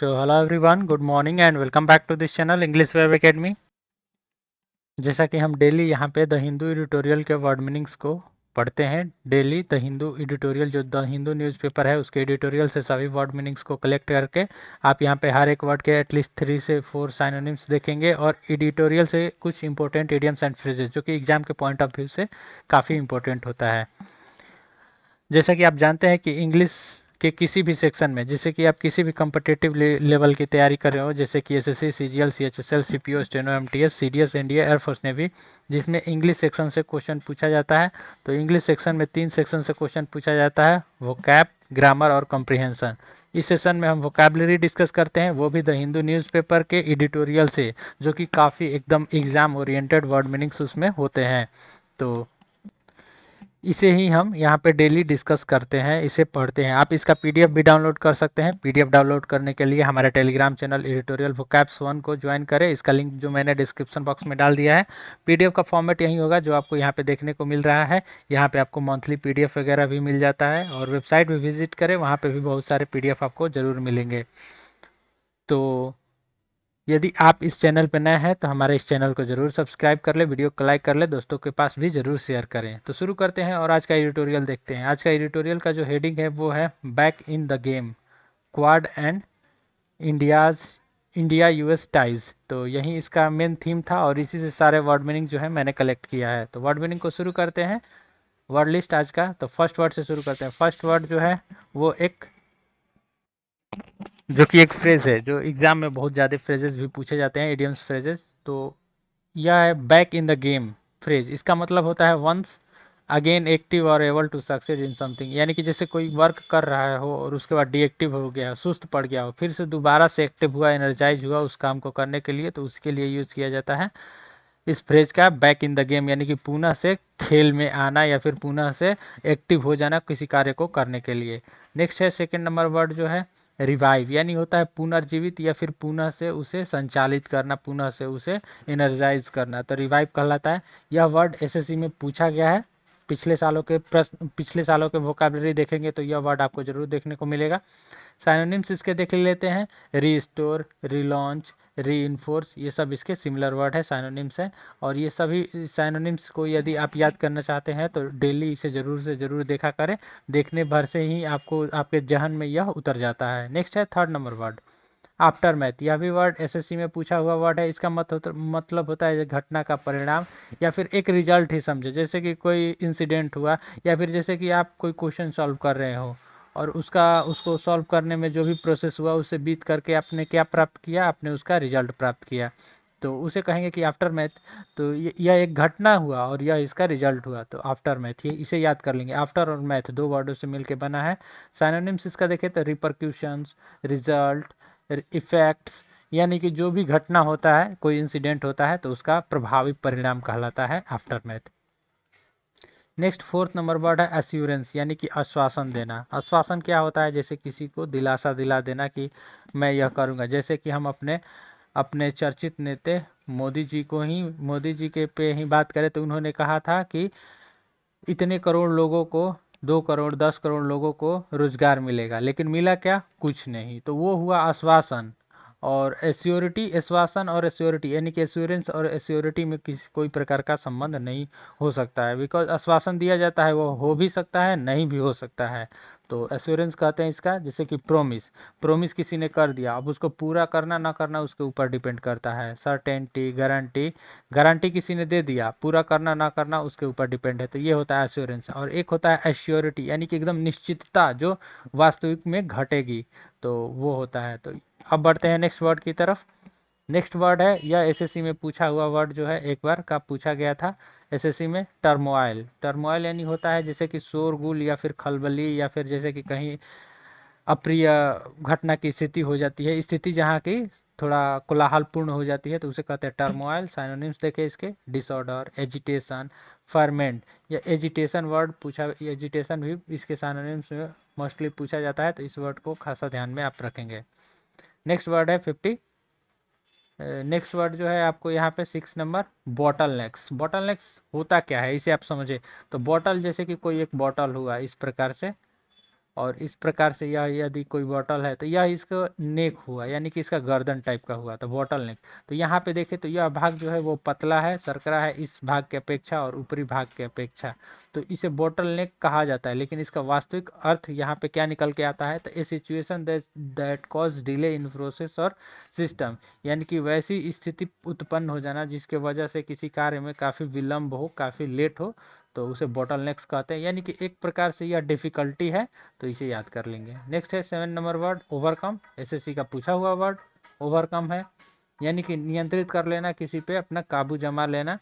So hello everyone, good morning and welcome back to this channel English Web Academy। जैसा कि हम daily यहाँ पे द हिंदू एडिटोरियल के वर्ड मीनिंग्स को पढ़ते हैं। डेली द हिंदू एडिटोरियल जो द हिंदू न्यूज़पेपर है उसके एडिटोरियल से सभी वर्ड मीनिंग्स को कलेक्ट करके आप यहाँ पे हर एक वर्ड के एटलीस्ट 3 से 4 साइनोनिम्स देखेंगे और एडिटोरियल से कुछ इंपॉर्टेंट इडियम्स एंड फ्रेजेस जो कि एग्जाम के पॉइंट ऑफ व्यू से काफ़ी इंपॉर्टेंट होता है। जैसा कि आप जानते हैं कि इंग्लिश के किसी भी सेक्शन में, जैसे कि आप किसी भी कम्पिटिटिव लेवल की तैयारी कर रहे हो, जैसे कि SSC, CGL, CHSL, CPO, steno, MTS, CDS, NDA, air force navy, जिसमें इंग्लिश सेक्शन से क्वेश्चन पूछा जाता है। तो इंग्लिश सेक्शन में 3 सेक्शन से क्वेश्चन पूछा जाता है, वोकैब, ग्रामर और कॉम्प्रिहेंशन। इस सेशन में हम वोकैबलरी डिस्कस करते हैं, वो भी द हिंदू न्यूज़पेपर के एडिटोरियल से, जो कि काफ़ी एकदम एग्जाम ओरिएंटेड वर्ड मीनिंग्स उसमें होते हैं। तो इसे ही हम यहाँ पे डेली डिस्कस करते हैं, इसे पढ़ते हैं। आप इसका पीडीएफ भी डाउनलोड कर सकते हैं। पीडीएफ डाउनलोड करने के लिए हमारे टेलीग्राम चैनल एडिटोरियल वोकैब्स 1 को ज्वाइन करें। इसका लिंक जो मैंने डिस्क्रिप्शन बॉक्स में डाल दिया है। पीडीएफ का फॉर्मेट यही होगा जो आपको यहाँ पे देखने को मिल रहा है। यहाँ पे आपको मंथली पीडीएफ वगैरह भी मिल जाता है और वेबसाइट भी विजिट करें, वहाँ पे भी बहुत सारे पीडीएफ आपको जरूर मिलेंगे। तो यदि आप इस चैनल पर नए हैं तो हमारे इस चैनल को जरूर सब्सक्राइब कर ले, वीडियो को लाइक कर ले, दोस्तों के पास भी जरूर शेयर करें। तो शुरू करते हैं और आज का एडिटोरियल देखते हैं। आज का एडिटोरियल का जो हेडिंग है वो है back in the game, quad and India's India US ties. तो यही इसका मेन थीम था और इसी से सारे वर्ड मीनिंग जो है मैंने कलेक्ट किया है। तो वर्ड मीनिंग को शुरू करते हैं, वर्ड लिस्ट आज का। तो फर्स्ट वर्ड से शुरू करते हैं। फर्स्ट वर्ड जो है वो एक, जो कि एक फ्रेज है, जो एग्जाम में बहुत ज़्यादा फ्रेजेस भी पूछे जाते हैं, इडियम्स फ्रेजेस। तो यह है back in the game phrase. इसका मतलब होता है वंस अगेन एक्टिव और able to succeed in something, यानी कि जैसे कोई वर्क कर रहा हो और उसके बाद डीएक्टिव हो गया, सुस्त पड़ गया हो, फिर से दोबारा से एक्टिव हुआ, एनर्जाइज हुआ उस काम को करने के लिए, तो उसके लिए यूज़ किया जाता है इस फ्रेज का बैक इन द गेम, यानी कि पुनः से खेल में आना या फिर पुनः से एक्टिव हो जाना किसी कार्य को करने के लिए। नेक्स्ट है सेकेंड नंबर वर्ड जो है रिवाइव, यानी होता है पुनर्जीवित या फिर पुनः से उसे संचालित करना, पुनः से उसे एनर्जाइज करना, तो रिवाइव कहलाता है। यह वर्ड एसएससी में पूछा गया है। पिछले सालों के प्रश्न, पिछले सालों के वोकैबुलरी देखेंगे तो यह वर्ड आपको जरूर देखने को मिलेगा। साइनोनिम्स इसके देख लेते हैं, रीस्टोर, रिलॉन्च, रीइंफोर्स, ये सब इसके सिमिलर वर्ड है, साइनोनिम्स है। और ये सभी साइनोनिम्स को यदि आप याद करना चाहते हैं तो डेली इसे जरूर से जरूर देखा करें, देखने भर से ही आपको आपके जहन में यह उतर जाता है। नेक्स्ट है third number word after math. यह भी वर्ड एसएससी में पूछा हुआ वर्ड है। इसका मतलब होता है घटना का परिणाम या फिर एक रिजल्ट ही समझे, जैसे कि कोई इंसिडेंट हुआ या फिर जैसे कि आप कोई क्वेश्चन सॉल्व कर रहे हो और उसको सॉल्व करने में जो भी प्रोसेस हुआ उससे बीत करके आपने क्या प्राप्त किया, आपने उसका रिजल्ट प्राप्त किया, तो उसे कहेंगे कि आफ्टर मैथ। तो यह एक घटना हुआ और यह इसका रिजल्ट हुआ, तो आफ्टर मैथ, ये इसे याद कर लेंगे। आफ्टर और मैथ दो वर्डों से मिलकर बना है। साइनोनिम्स इसका देखें तो रिपरक्यूशंस, रिजल्ट, इफेक्ट्स, यानी कि जो भी घटना होता है, कोई इंसिडेंट होता है तो उसका प्रभावी परिणाम कहलाता है after math. Next fourth number word है एश्योरेंस, यानी कि आश्वासन देना। आश्वासन क्या होता है, जैसे किसी को दिलासा दिला देना कि मैं यह करूंगा। जैसे कि हम अपने अपने चर्चित नेता मोदी जी के पे ही बात करें तो उन्होंने कहा था कि इतने करोड़ लोगों को, 2 करोड़ 10 करोड़ लोगों को रोजगार मिलेगा, लेकिन मिला क्या, कुछ नहीं। तो वो हुआ आश्वासन। और एश्योरिटी, आश्वासन और एश्योरिटी, यानी कि एश्योरेंस और एश्योरिटी में किसी कोई प्रकार का संबंध नहीं हो सकता है, बिकॉज आश्वासन दिया जाता है वो हो भी सकता है नहीं भी हो सकता है। तो एश्योरेंस कहते हैं इसका, जैसे कि प्रोमिस, प्रोमिस किसी ने कर दिया, अब उसको पूरा करना ना करना उसके ऊपर डिपेंड करता है। सर्टेनिटी, गारंटी, गारंटी किसी ने दे दिया, पूरा करना ना करना उसके ऊपर डिपेंड है, तो ये होता है एश्योरेंस। और एक होता है एश्योरिटी, यानी कि एकदम निश्चितता जो वास्तविक में घटेगी, तो वो होता है। तो अब बढ़ते हैं नेक्स्ट वर्ड की तरफ। नेक्स्ट वर्ड है, यह एसएससी में पूछा हुआ वर्ड जो है, एक बार का पूछा गया था एसएससी में, टर्मोइल। टर्मोइल यानी होता है जैसे कि शोरगुल या फिर खलबली या फिर जैसे कि कहीं अप्रिय घटना की स्थिति हो जाती है, स्थिति जहाँ की थोड़ा कोलाहलपूर्ण हो जाती है, तो उसे कहते हैं टर्मोइल। साइनोनिम्स देखे इसके, डिसऑर्डर, एजिटेशन, फर्मेंट। या एजिटेशन वर्ड पूछा, एजिटेशन भी इसके साइनोनिम्स में मोस्टली पूछा जाता है, तो इस वर्ड को खासा ध्यान में आप रखेंगे। नेक्स्ट वर्ड है 50। नेक्स्ट वर्ड जो है आपको यहाँ पे 6 number, bottle next. Bottle next होता क्या है इसे आप समझे। तो बॉटल, जैसे कि कोई एक बॉटल हुआ इस प्रकार से, और इस प्रकार से यह यदि कोई बॉटल है तो यह इसका नेक हुआ, यानी कि इसका गर्दन टाइप का हुआ, तो बॉटल नेक। तो यहाँ पे देखें तो यह भाग जो है वो पतला है, सरकरा है इस भाग के अपेक्षा और ऊपरी भाग के अपेक्षा, तो इसे बॉटल नेक कहा जाता है। लेकिन इसका वास्तविक अर्थ यहाँ पे क्या निकल के आता है, तो a situation that cause delay in process और सिस्टम, यानी कि वैसी स्थिति उत्पन्न हो जाना जिसके वजह से किसी कार्य में काफ़ी विलंब हो, काफ़ी लेट हो, तो उसे बॉटल नेक्स कहते हैं। यानी कि एक प्रकार से यह डिफिकल्टी है, तो इसे याद कर लेंगे। नेक्स्ट है 7 नंबर वर्ड ओवरकम। एसएससी का पूछा हुआ वर्ड ओवरकम है, यानी कि नियंत्रित कर लेना, किसी पे अपना काबू जमा लेना,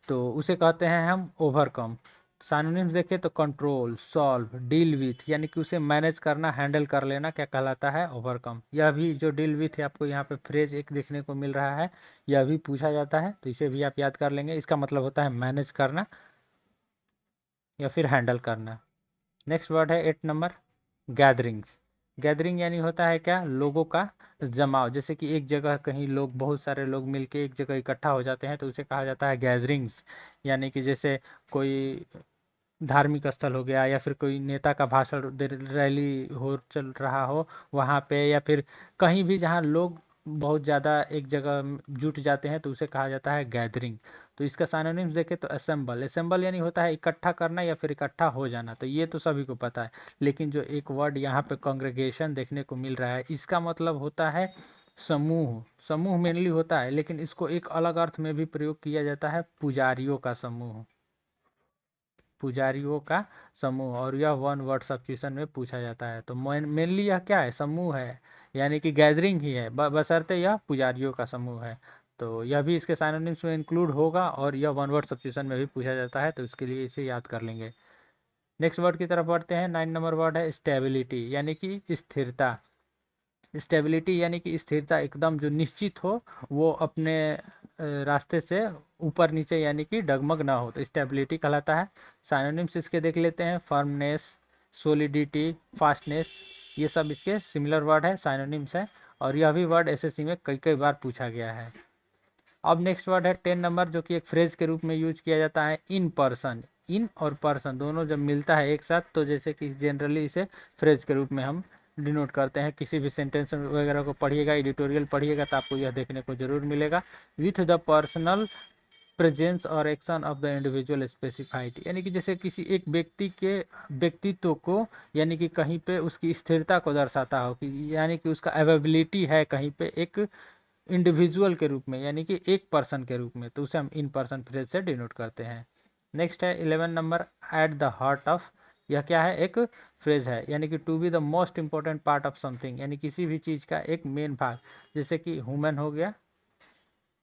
तो उसे कहते हैं हम ओवरकम। सिनोनिम्स देखें तो कंट्रोल, सॉल्व, डील विथ, यानी कि उसे मैनेज करना, हैंडल कर लेना, क्या कहलाता है, ओवरकम। यह भी जो डील विथ है आपको यहाँ पे फ्रेज एक देखने को मिल रहा है, यह भी पूछा जाता है, तो इसे भी आप याद कर लेंगे। इसका मतलब होता है मैनेज करना या फिर हैंडल करना। नेक्स्ट वर्ड है 8 नंबर गैदरिंग्स। गैदरिंग यानी होता है क्या, लोगों का जमाव। जैसे कि एक जगह कहीं लोग, बहुत सारे लोग मिलके एक जगह इकट्ठा हो जाते हैं, तो उसे कहा जाता है गैदरिंग्स। यानी कि जैसे कोई धार्मिक स्थल हो गया, या फिर कोई नेता का भाषण रैली हो चल रहा हो वहाँ पे, या फिर कहीं भी जहाँ लोग बहुत ज़्यादा एक जगह जुट जाते हैं, तो उसे कहा जाता है गैदरिंग। तो इसका सिनोनिम्स देखें तो असेंबल। असेंबल यानी होता है इकट्ठा करना या फिर इकट्ठा हो जाना, तो ये तो सभी को पता है। लेकिन जो एक वर्ड यहाँ पे कांग्रेगेशन देखने को मिल रहा है, इसका मतलब होता है समूह। समूह मेनली होता है, लेकिन इसको एक अलग अर्थ में भी प्रयोग किया जाता है, पुजारियों का समूह, पुजारियों का समूह। और यह वन वर्ड सब्स्टिट्यूशन में पूछा जाता है। तो मेनली यह क्या है, समूह है, यानी कि गैदरिंग ही है, बशर्ते यह पुजारियों का समूह है। तो यह भी इसके सिनोनिम्स में इंक्लूड होगा, और यह वन वर्ड सब्स्टिट्यूशन में भी पूछा जाता है, तो इसके लिए इसे याद कर लेंगे। नेक्स्ट वर्ड की तरफ बढ़ते हैं। 9 नंबर वर्ड है स्टेबिलिटी, यानी कि स्थिरता। स्टेबिलिटी यानी कि स्थिरता, एकदम जो निश्चित हो, वो अपने रास्ते से ऊपर नीचे यानी कि डगमग ना हो, तो स्टेबिलिटी कहलाता है। साइनोनिम्स इसके देख लेते हैं, फर्मनेस, सोलिडिटी, फास्टनेस, ये सब इसके सिमिलर वर्ड है, साइनोनिम्स है। और यह भी वर्ड एसएससी में कई कई बार पूछा गया है। अब नेक्स्ट वर्ड है 10 नंबर, जो कि एक फ्रेज के रूप में यूज किया जाता है, इन पर्सन। इन और पर्सन दोनों जब मिलता है एक साथ, तो जैसे कि जनरली इसे फ्रेज के रूप में हम डिनोट करते हैं। किसी भी सेंटेंस वगैरह को पढ़िएगा, एडिटोरियल पढ़िएगा, तो आपको यह देखने को जरूर मिलेगा, विथ द पर्सनल प्रेजेंस और action of the individual specified, यानी कि जैसे किसी एक व्यक्ति के व्यक्तित्व को, यानी कि कहीं पे उसकी स्थिरता को दर्शाता हो, कि यानी कि उसका अवेबिलिटी है कहीं पे एक इंडिविजुअल के रूप में, यानी कि एक पर्सन के रूप में, तो उसे हम इन पर्सन फ्रेज से डिनोट करते हैं। नेक्स्ट है 11 number at the heart of. यह क्या है, एक फ्रेज है, यानी कि to be the most important part of something, यानी किसी भी चीज का एक मेन भाग। जैसे कि ह्यूमन हो गया,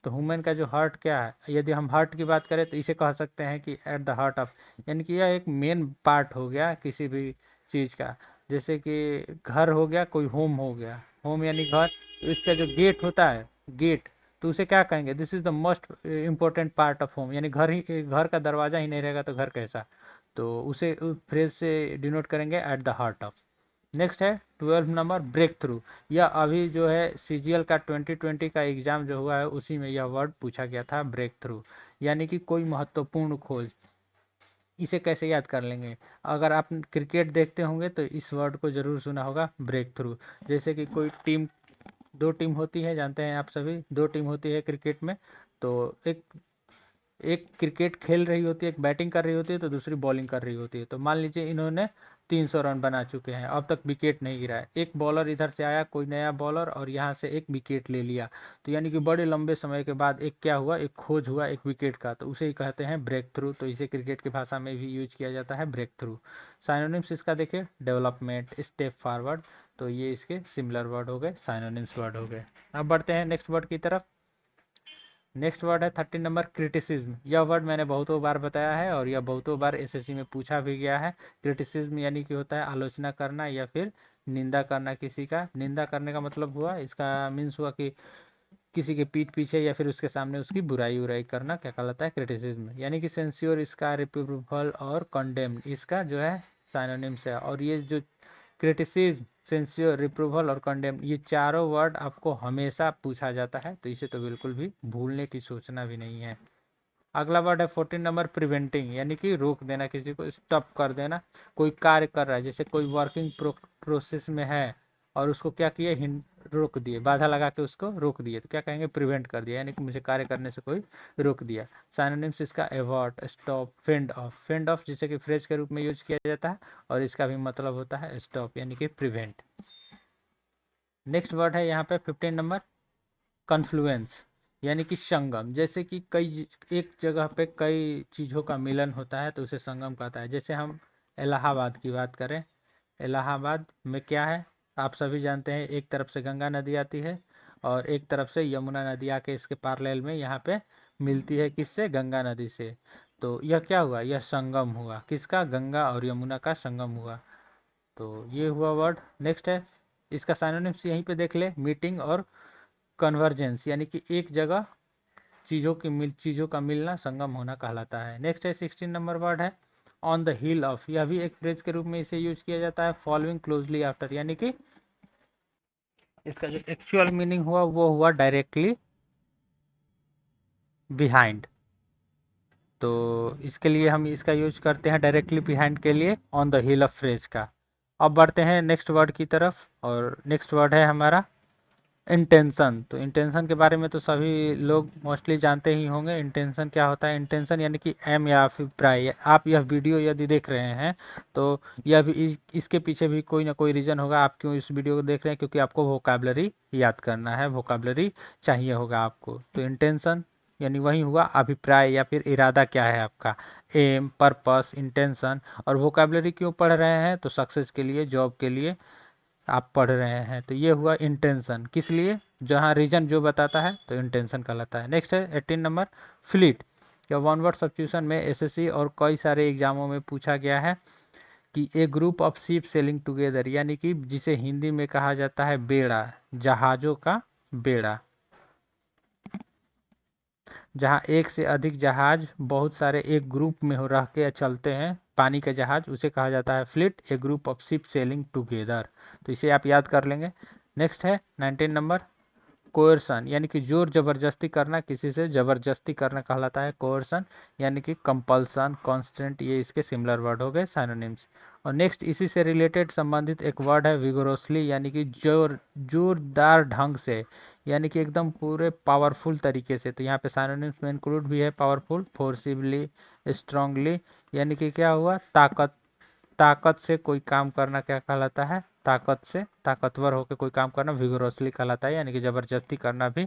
तो ह्यूमन का जो हार्ट क्या है, यदि हम हार्ट की बात करें तो इसे कह सकते हैं कि एट द हार्ट ऑफ, यानी कि यह एक मेन पार्ट हो गया किसी भी चीज का। जैसे कि घर हो गया, कोई होम हो गया, होम यानी घर, तो इसका जो गेट होता है, गेट, तो उसे क्या कहेंगे, this is the most important part of home, यानी घर ही, घर का दरवाजा ही नहीं रहेगा तो घर कैसा, तो उसे उस फ्रेज से डिनोट करेंगे eight the heart of. Next है 12 नंबर ब्रेक थ्रू। यह अभी जो है सीजीएल का 2020 का एग्जाम जो हुआ है, उसी में यह वर्ड पूछा गया था, ब्रेक थ्रू, यानी कि कोई महत्वपूर्ण खोज। इसे कैसे याद कर लेंगे, अगर आप क्रिकेट देखते होंगे तो इस वर्ड को जरूर सुना होगा, ब्रेक थ्रू। जैसे कि कोई टीम, दो टीम होती है, जानते हैं आप सभी, दो टीम होती है क्रिकेट में, तो एक एक क्रिकेट खेल रही होती है, एक बैटिंग कर रही होती है, तो दूसरी बॉलिंग कर रही होती है। तो मान लीजिए इन्होंने 300 रन बना चुके हैं, अब तक विकेट नहीं गिरा है। एक बॉलर इधर से आया, कोई नया बॉलर, और यहाँ से एक विकेट ले लिया, तो यानी कि बड़े लंबे समय के बाद एक क्या हुआ, एक खोज हुआ एक विकेट का, तो उसे ही कहते हैं ब्रेक थ्रू। तो इसे क्रिकेट की भाषा में भी यूज किया जाता है, ब्रेक थ्रू। साइनोनिम्स इसका देखिए, डेवलपमेंट, स्टेप फॉरवर्ड, तो ये इसके सिमिलर वर्ड हो गए, साइनोनिम्स वर्ड हो गए। अब बढ़ते हैं नेक्स्ट वर्ड की तरफ। नेक्स्ट वर्ड है 13 नंबर क्रिटिसिज्म। यह वर्ड मैंने बहुतों बार बताया है, और यह बहुतों बार एसएससी में पूछा भी गया है। क्रिटिसिज्म यानी कि होता है आलोचना करना या फिर निंदा करना किसी का। निंदा करने का मतलब हुआ, इसका मीन्स हुआ कि किसी के पीठ पीछे या फिर उसके सामने उसकी बुराई उराई करना, क्या कहलाता है, क्रिटिसिज्म। यानी कि सेंस्योर इसका, रिप्रूवल और कंडेम इसका जो है साइनोनिम्स है। और ये जो क्रिटिसिज्म, सेंस्योर, रिप्रूवल और कंडेम, ये चारों वर्ड आपको हमेशा पूछा जाता है, तो इसे तो बिल्कुल भी भूलने की सोचना भी नहीं है। अगला वर्ड है 14 नंबर प्रिवेंटिंग, यानी कि रोक देना, किसी को स्टॉप कर देना। कोई कार्य कर रहा है, जैसे कोई वर्किंग प्रोसेस में है और उसको क्या किए, रोक दिए, बाधा लगा के उसको रोक दिए, तो क्या कहेंगे, प्रिवेंट कर दिया, यानी कि मुझे कार्य करने से कोई रोक दिया। साइनोनिम्स इसका avert, stop, fend off. Fend off जिसे कि फ्रेज के रूप में यूज किया जाता है और इसका भी मतलब होता है स्टॉप, यानी कि प्रिवेंट। नेक्स्ट वर्ड है यहाँ पे 15 नंबर कन्फ्लुएंस, यानी कि संगम। जैसे कि कई एक जगह पे कई चीज़ों का मिलन होता है तो उसे संगम कहता है। जैसे हम इलाहाबाद की बात करें, इलाहाबाद में क्या है, आप सभी जानते हैं, एक तरफ से गंगा नदी आती है और एक तरफ से यमुना नदी आके इसके पैरेलल में यहाँ पे मिलती है, किससे, गंगा नदी से। तो यह क्या हुआ, यह संगम हुआ, किसका, गंगा और यमुना का संगम हुआ। तो ये हुआ वर्ड। नेक्स्ट है इसका साइनोनिम्स, यहीं पे देख ले, मीटिंग और कन्वर्जेंस, यानी कि एक जगह चीज़ों का मिलना संगम होना कहलाता है। नेक्स्ट है 16 नंबर वर्ड है ऑन द हिल ऑफ। यह भी एक फ्रेज के रूप में इसे यूज किया जाता है। फॉलोइंग क्लोजली आफ्टर, यानी कि इसका जो एक्चुअल मीनिंग हुआ वो हुआ डायरेक्टली बिहाइंड। तो इसके लिए हम इसका यूज करते हैं डायरेक्टली बिहाइंड के लिए on the hill of phrase का। अब बढ़ते हैं नेक्स्ट वर्ड की तरफ और नेक्स्ट वर्ड है हमारा इंटेंशन। तो इंटेंशन के बारे में तो सभी लोग मोस्टली जानते ही होंगे। इंटेंशन क्या होता है, इंटेंशन यानी कि एम या अभिप्राय। आप यह वीडियो यदि देख रहे हैं तो यह भी इसके पीछे भी कोई ना कोई रीज़न होगा आप क्यों इस वीडियो को देख रहे हैं, क्योंकि आपको वोकैबुलरी याद करना है, वोकैबुलरी चाहिए होगा आपको। तो इंटेंशन यानी वही हुआ अभिप्राय या फिर इरादा क्या है आपका, एम, पर्पस, इंटेंशन। और वोकैबुलरी क्यों पढ़ रहे हैं, तो सक्सेस के लिए, जॉब के लिए आप पढ़ रहे हैं। तो ये हुआ इंटेंशन, किस लिए, जहाँ रीजन जो बताता है तो इंटेंशन कहलाता है। नेक्स्ट है 18 नंबर फ्लीट। या वन वर्ड सब्स्टिट्यूशन में एसएससी और कई सारे एग्जामों में पूछा गया है कि a group of ship sailing together, यानी कि जिसे हिंदी में कहा जाता है बेड़ा, जहाजों का बेड़ा। जहाँ एक से अधिक जहाज बहुत सारे एक ग्रुप में हो रह के चलते हैं, पानी के जहाज, उसे कहा जाता है fleet, A group of ship sailing together. तो इसे आप याद कर लेंगे। नेक्स्ट है 19 नंबर कोerसन, यानी कि जोर जबरदस्ती करना, किसी से जबरदस्ती करना कहलाता है कोerसन, यानी कि कंपल्सन, कांस्टेंट, ये इसके सिमिलर वर्ड हो गए साइनोनिम्स। और नेक्स्ट इसी से रिलेटेड संबंधित एक वर्ड है विगोरोसली, यानी कि जोरदार ढंग से, यानी कि एकदम पूरे पावरफुल तरीके से। तो यहाँ पे साइनोनिम्स में इंक्लूड भी है पावरफुल, फोर्सिबली, स्ट्रांगली, यानी कि क्या हुआ, ताकत से कोई काम करना क्या कहलाता है, ताकत से, ताकतवर होकर कोई काम करना विगोरसली कहलाता है, यानी कि जबरदस्ती करना भी